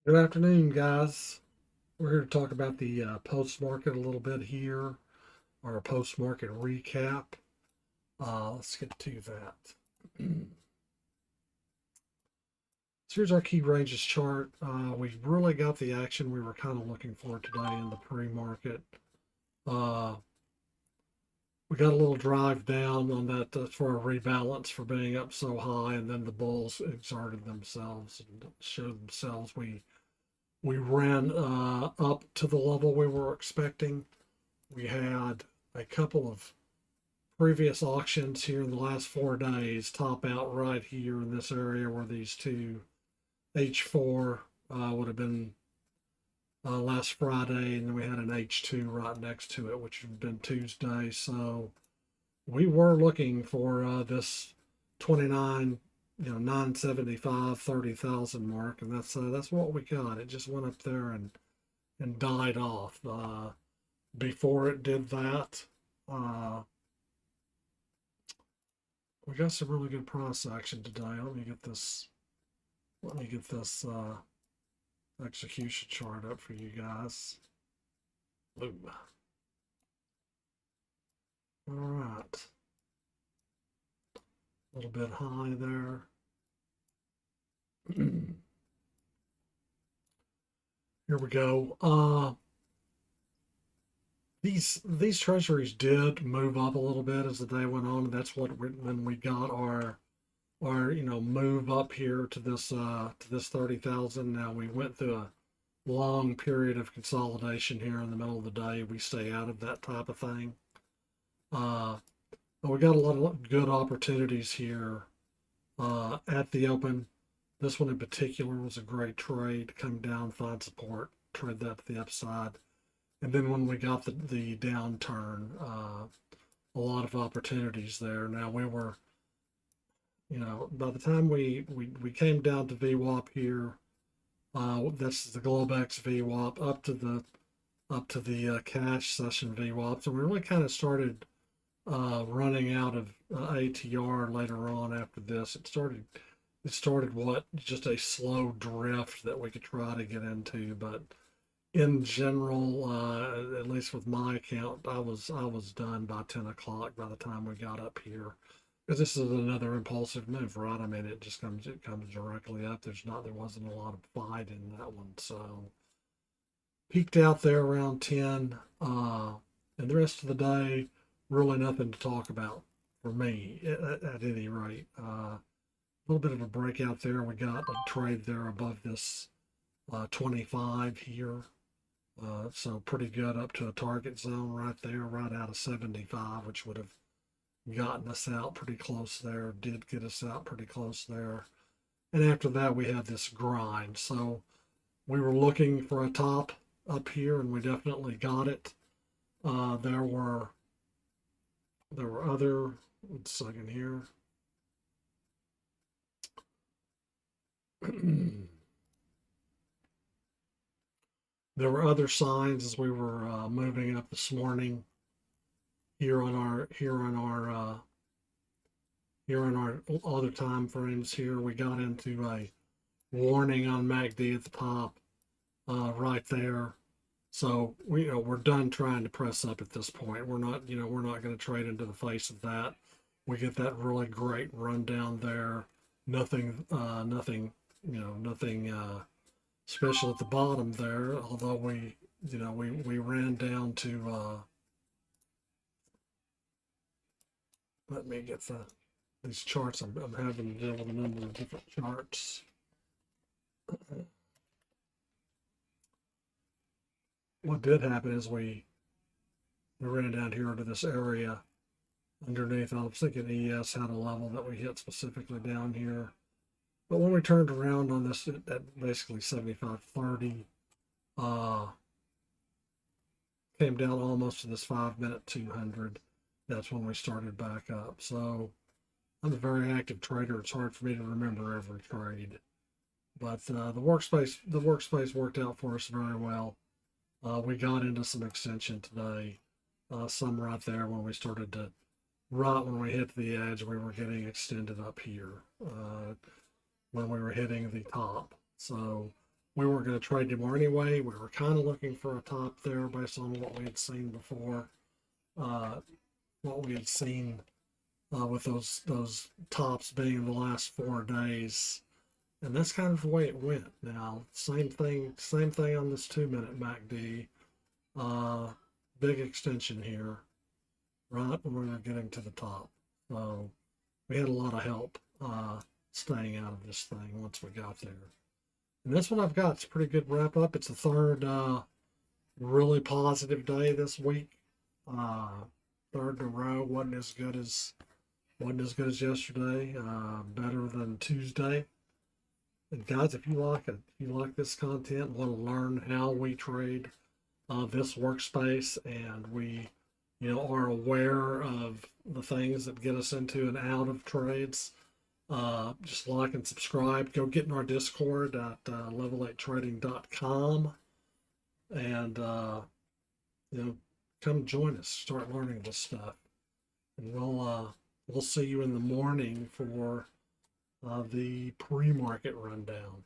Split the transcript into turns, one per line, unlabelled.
Good afternoon, guys. We're here to talk about the post market a little bit here, or a post market recap. Let's get to that. So here's our key ranges chart. We really got the action we were kind of looking for today in the pre market. Uh, we got a little drive down on that for a rebalance for being up so high, and then the bulls exerted themselves and showed themselves. We ran up to the level we were expecting. We had a couple of previous auctions here in the last 4 days top out right here in this area where these two H4 would have been last Friday, and then we had an H2 right next to it, which would have been Tuesday. So we were looking for this 29, 975, 30,000 mark, and that's what we got. It just went up there and died off. Before it did that, uh, we got some really good price action today. Let me get this. Let me get this execution chart up for you guys. Ooh. All right, a little bit high there. Here we go. These treasuries did move up a little bit as the day went on, and that's when we got our move up here to this 30,000. Now we went through a long period of consolidation here in the middle of the day. We stay out of that type of thing. But we got a lot of good opportunities here at the open. This one in particular was a great trade. Come down, find support, trade that to the upside. And then when we got the downturn, a lot of opportunities there. Now we were, by the time we came down to VWAP here, that's the Globex VWAP up to the cash session VWAP. So we really kind of started running out of ATR later on after this. It started what just a slow drift that we could try to get into, but in general, at least with my account, I was done by 10 o'clock by the time we got up here. Because this is another impulsive move, right? I mean, it comes directly up. There wasn't a lot of fight in that one, so peaked out there around 10, and the rest of the day, really nothing to talk about for me at any rate. A little bit of a breakout there. We got a trade there above this 25 here. So pretty good up to a target zone right there, right out of 75, which would have gotten us out pretty close there, did get us out pretty close there. And after that, we had this grind. So we were looking for a top up here, and we definitely got it. There were other, one second here. There were other signs as we were moving up this morning here on our other time frames here. We got into a warning on MACD at the top right there. So we're done trying to press up at this point. We're not going to trade into the face of that. We get that really great rundown there. Nothing special at the bottom there. Although we ran down to. Let me get these charts. I'm having to deal with a number of different charts. What did happen is we ran down here into this area underneath. I was thinking ES had a level that we hit specifically down here. But when we turned around on this at basically 75.30, came down almost to this 5-minute 200. That's when we started back up. So I'm a very active trader. It's hard for me to remember every trade. But the workspace worked out for us very well. We got into some extension today, some right there when we started to, right when we hit the edge, we were getting extended up here when we were hitting the top. So we weren't going to trade anymore anyway. We were kind of looking for a top there based on what we had seen before, uh, what we had seen with those tops being the last 4 days, and that's kind of the way it went. Now, same thing on this 2 minute MACD. Uh, Big extension here, right when we were getting to the top. So we had a lot of help staying out of this thing once we got there. And this one I've got, it's a pretty good wrap up. It's the third really positive day this week. Third in a row. Wasn't as good as yesterday. Better than Tuesday. And guys, if you like it, if you like this content, want to learn how we trade this workspace, and we, are aware of the things that get us into and out of trades, just like and subscribe. Go get in our Discord at level8trading.com, and come join us. Start learning this stuff, and we'll see you in the morning for the pre-market rundown.